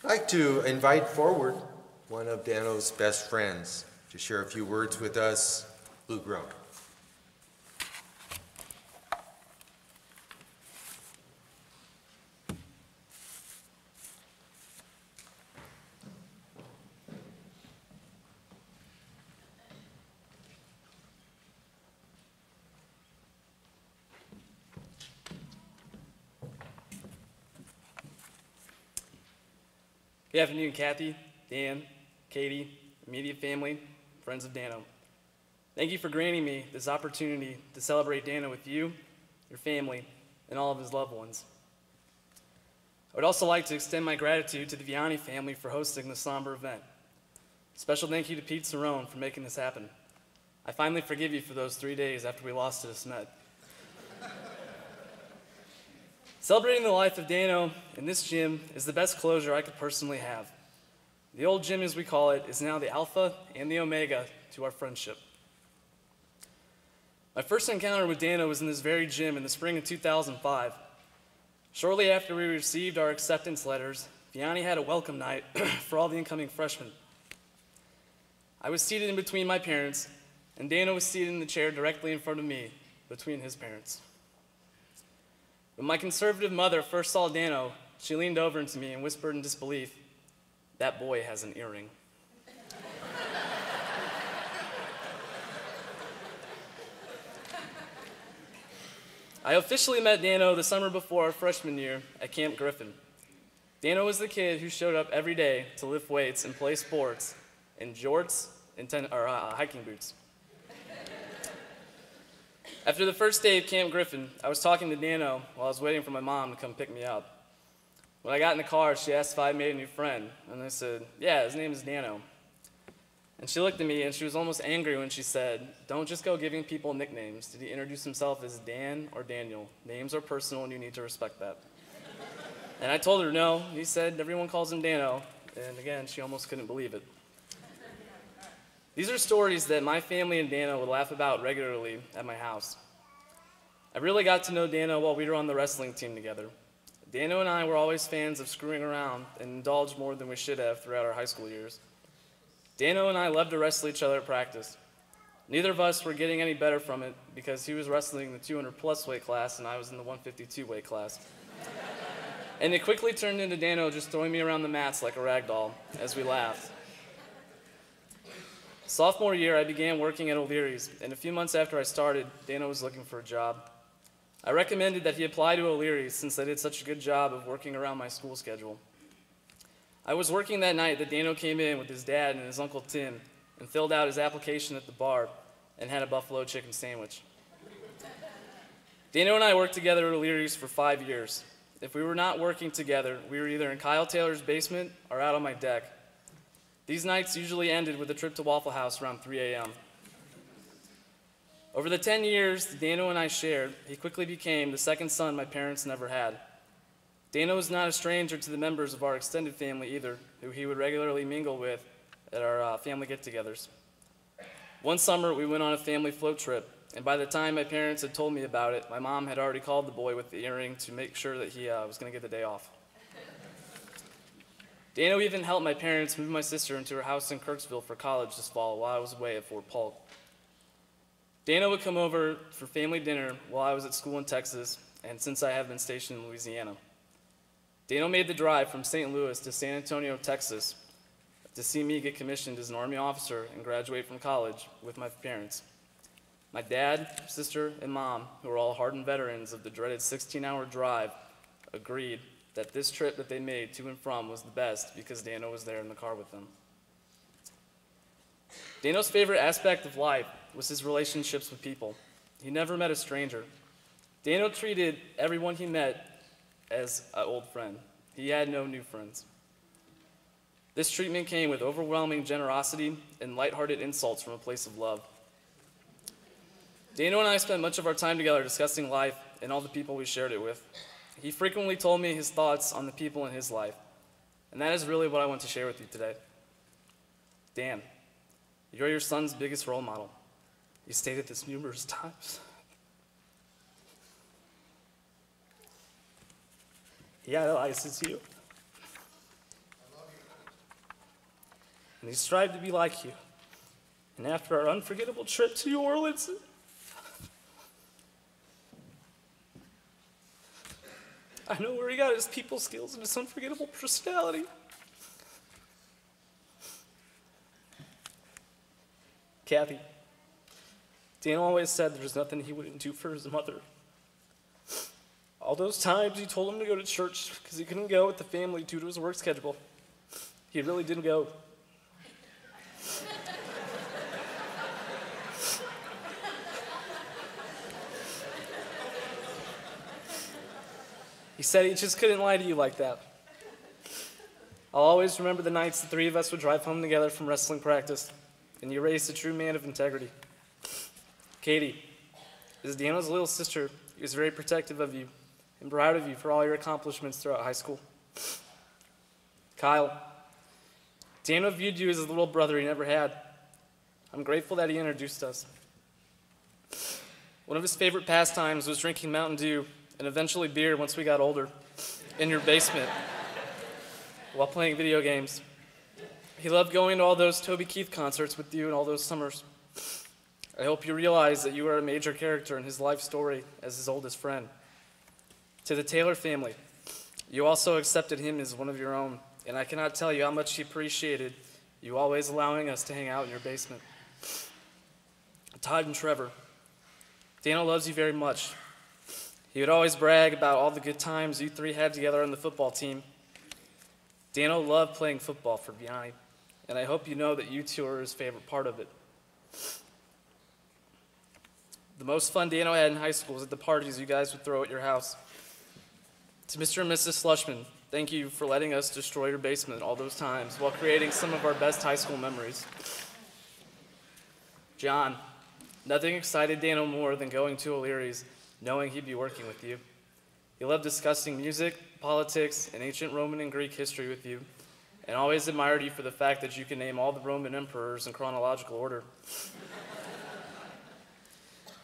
I'd like to invite forward one of Danno's best friends to share a few words with us, Lou Groen. Good afternoon, Kathy, Dan, Katie, immediate family, friends of Danno. Thank you for granting me this opportunity to celebrate Danno with you, your family, and all of his loved ones. I would also like to extend my gratitude to the Viani family for hosting this somber event. Special thank you to Pete Cerrone for making this happen. I finally forgive you for those 3 days after we lost to Smet. Celebrating the life of Danno in this gym is the best closure I could personally have. The old gym, as we call it, is now the alpha and the omega to our friendship. My first encounter with Danno was in this very gym in the spring of 2005. Shortly after we received our acceptance letters, Viani had a welcome night for all the incoming freshmen. I was seated in between my parents, and Danno was seated in the chair directly in front of me, between his parents. When my conservative mother first saw Danno, she leaned over to me and whispered in disbelief, "That boy has an earring." I officially met Danno the summer before our freshman year at Camp Griffin. Danno was the kid who showed up every day to lift weights and play sports in jorts and hiking boots. After the first day of Camp Griffin, I was talking to Danno while I was waiting for my mom to come pick me up. When I got in the car, she asked if I had made a new friend, and I said, "Yeah, his name is Danno." And she looked at me, and she was almost angry when she said, "Don't just go giving people nicknames. Did he introduce himself as Dan or Daniel? Names are personal, and you need to respect that." And I told her, "No." He said, "Everyone calls him Danno," and again, she almost couldn't believe it. These are stories that my family and Danno would laugh about regularly at my house. I really got to know Danno while we were on the wrestling team together. Danno and I were always fans of screwing around and indulged more than we should have throughout our high school years. Danno and I loved to wrestle each other at practice. Neither of us were getting any better from it because he was wrestling in the 200-plus weight class and I was in the 152 weight class. And it quickly turned into Danno just throwing me around the mats like a rag doll as we laughed. Sophomore year, I began working at O'Leary's, and a few months after I started, Danno was looking for a job. I recommended that he apply to O'Leary's since I did such a good job of working around my school schedule. I was working that night that Danno came in with his dad and his Uncle Tim and filled out his application at the bar and had a buffalo chicken sandwich. Danno and I worked together at O'Leary's for 5 years. If we were not working together, we were either in Kyle Taylor's basement or out on my deck. These nights usually ended with a trip to Waffle House around 3 a.m. Over the 10 years Danno and I shared, he quickly became the second son my parents never had. Danno was not a stranger to the members of our extended family either, who he would regularly mingle with at our family get-togethers. One summer, we went on a family float trip, and by the time my parents had told me about it, my mom had already called the boy with the earring to make sure that he was going to get the day off. Danno even helped my parents move my sister into her house in Kirksville for college this fall while I was away at Fort Polk. Danno would come over for family dinner while I was at school in Texas, and since I have been stationed in Louisiana. Danno made the drive from St. Louis to San Antonio, Texas, to see me get commissioned as an Army officer and graduate from college with my parents. My dad, sister, and mom, who were all hardened veterans of the dreaded 16-hour drive, agreed that this trip that they made to and from was the best because Danno was there in the car with them. Danno's favorite aspect of life was his relationships with people. He never met a stranger. Danno treated everyone he met as an old friend. He had no new friends. This treatment came with overwhelming generosity and lighthearted insults from a place of love. Danno and I spent much of our time together discussing life and all the people we shared it with. He frequently told me his thoughts on the people in his life, and that is really what I want to share with you today. Dan, you're your son's biggest role model. He stated this numerous times. He idolizes you. and he strived to be like you. And after our unforgettable trip to New Orleans, I know where he got his people skills and his unforgettable personality. Kathy, Dan always said there's nothing he wouldn't do for his mother. All those times he told him to go to church because he couldn't go with the family due to his work schedule, he really didn't go. He said he just couldn't lie to you like that. I'll always remember the nights the three of us would drive home together from wrestling practice, and you raised a true man of integrity. Katie, as Dano's little sister, he was very protective of you and proud of you for all your accomplishments throughout high school. Kyle, Dano viewed you as a little brother he never had. I'm grateful that he introduced us. One of his favorite pastimes was drinking Mountain Dew and eventually beer once we got older in your basement while playing video games. He loved going to all those Toby Keith concerts with you in all those summers. I hope you realize that you are a major character in his life story as his oldest friend. To the Taylor family, you also accepted him as one of your own, and I cannot tell you how much he appreciated you always allowing us to hang out in your basement. Todd and Trevor, Dano loves you very much. He would always brag about all the good times you three had together on the football team. Dano loved playing football for Vianney, and I hope you know that you two are his favorite part of it. The most fun Dano had in high school was at the parties you guys would throw at your house. To Mr. and Mrs. Slushman, thank you for letting us destroy your basement all those times while creating some of our best high school memories. John, nothing excited Dano more than going to O'Leary's, knowing he'd be working with you. He loved discussing music, politics, and ancient Roman and Greek history with you, and always admired you for the fact that you can name all the Roman emperors in chronological order.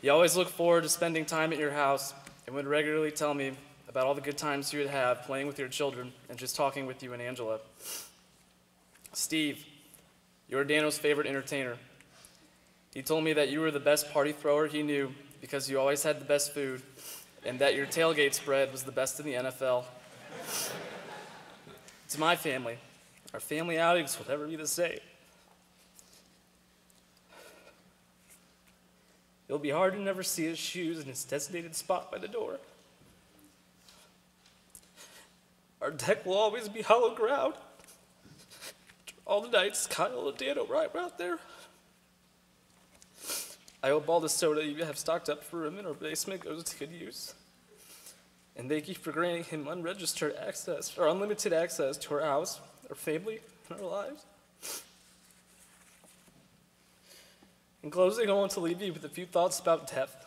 He always looked forward to spending time at your house and would regularly tell me about all the good times you would have playing with your children and just talking with you and Angela. Steve, you were Dano's favorite entertainer. He told me that you were the best party thrower he knew because you always had the best food and that your tailgate spread was the best in the NFL. To my family, our family outings will never be the same. It'll be hard to never see his shoes in his designated spot by the door. Our deck will always be hollow ground. All the nights, Kyle and Dano right out there. I hope all the soda you have stocked up for him in our basement goes to good use. And thank you for granting him unregistered access, or unlimited access to our house, our family, and our lives. In closing, I want to leave you with a few thoughts about death.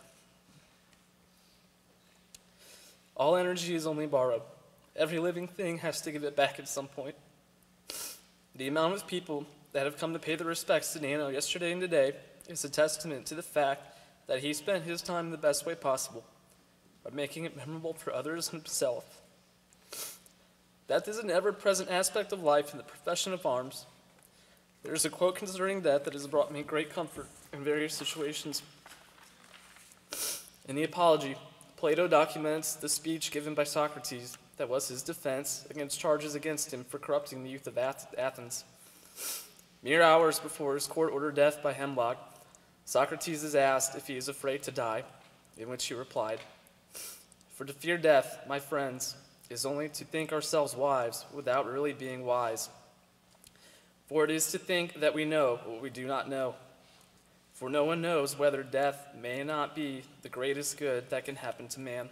All energy is only borrowed. Every living thing has to give it back at some point. The amount of people that have come to pay their respects to Danno yesterday and today is a testament to the fact that he spent his time in the best way possible, by making it memorable for others and himself. Death is an ever-present aspect of life in the profession of arms. There is a quote concerning death that has brought me great comfort in various situations. In the Apology, Plato documents the speech given by Socrates that was his defense against charges against him for corrupting the youth of Athens. Mere hours before his court-ordered death by hemlock, Socrates is asked if he is afraid to die, in which he replied, "For to fear death, my friends, is only to think ourselves wise without really being wise. For it is to think that we know what we do not know. For no one knows whether death may not be the greatest good that can happen to man."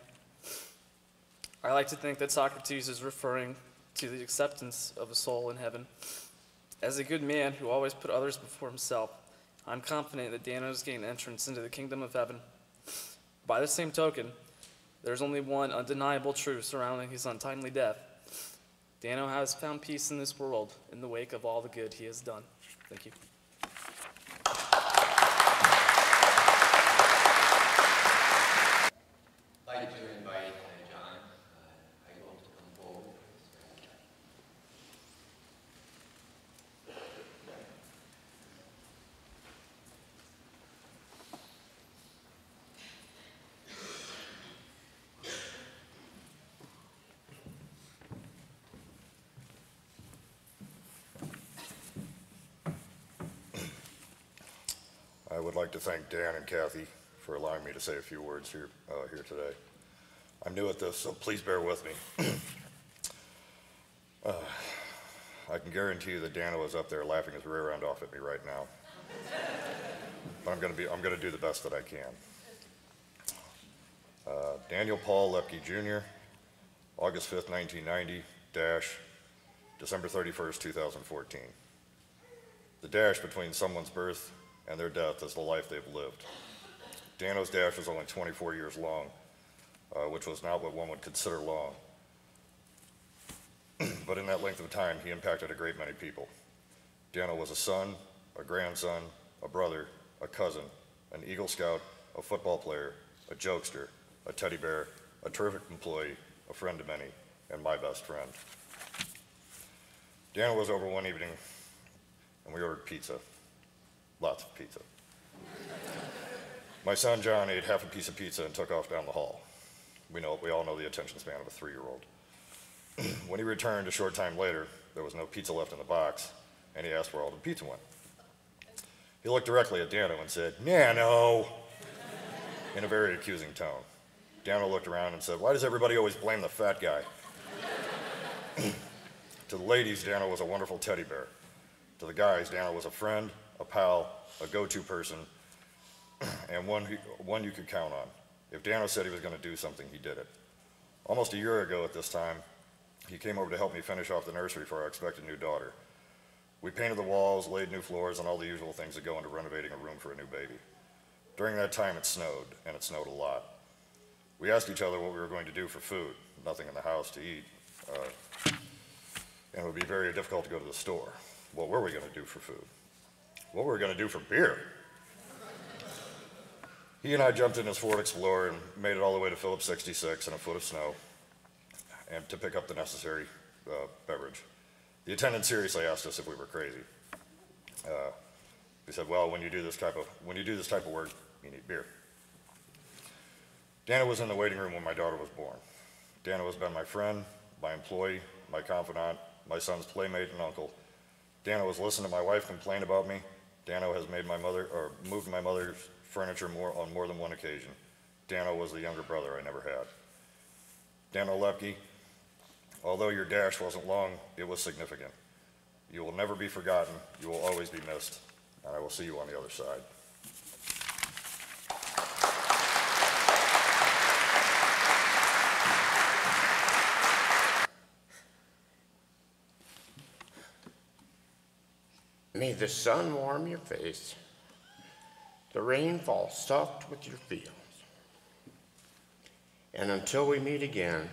I like to think that Socrates is referring to the acceptance of a soul in heaven. As a good man who always put others before himself, I'm confident that Danno's gained entrance into the kingdom of heaven. By the same token, there's only one undeniable truth surrounding his untimely death. Danno has found peace in this world in the wake of all the good he has done. Thank you. I'd like to invite John Heigl to come forward. would like to thank Dan and Kathy for allowing me to say a few words here today. I'm new at this, so please bear with me. I can guarantee you that Danno is up there laughing his rear end off at me right now. But I'm going to do the best that I can. Daniel Paul Lepke Jr., August 5th, 1990, December 31st, 2014. The dash between someone's birth and their death is the life they've lived. Danno's dash was only 24 years long, which was not what one would consider long. But in that length of time, he impacted a great many people. Danno was a son, a grandson, a brother, a cousin, an Eagle Scout, a football player, a jokester, a teddy bear, a terrific employee, a friend to many, and my best friend. Danno was over one evening, and we ordered pizza. Lots of pizza. My son John ate half a piece of pizza and took off down the hall. We all know the attention span of a 3-year-old. When he returned a short time later, there was no pizza left in the box, and he asked where all the pizza went. He looked directly at Danno and said, "Nano," in a very accusing tone. Danno looked around and said, "Why does everybody always blame the fat guy?" To the ladies, Danno was a wonderful teddy bear. To the guys, Danno was a friend, a pal, a go-to person, and one you could count on. If Danno said he was going to do something, he did it. Almost a year ago at this time, he came over to help me finish off the nursery for our expected new daughter. We painted the walls, laid new floors, and all the usual things that go into renovating a room for a new baby. During that time, it snowed, and it snowed a lot. We asked each other what we were going to do for food. Nothing in the house to eat, and it would be very difficult to go to the store. What were we going to do for food? What were we going to do for beer? He and I jumped in his Ford Explorer and made it all the way to Phillips 66 in a foot of snow and to pick up the necessary beverage. The attendant seriously asked us if we were crazy. We said, "Well, when you do this type of work, you need beer." Danno was in the waiting room when my daughter was born. Danno has been my friend, my employee, my confidant, my son's playmate and uncle. Danno has listened to my wife complain about me. Danno has moved my mother's furniture on more than one occasion. Danno was the younger brother I never had. Danno Lepke, although your dash wasn't long, it was significant. You will never be forgotten. You will always be missed. And I will see you on the other side. May the sun warm your face, the rain fall soft with your fields. And until we meet again,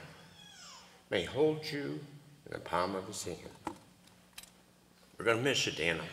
may hold you in the palm of his hand. We're going to miss you, Danno.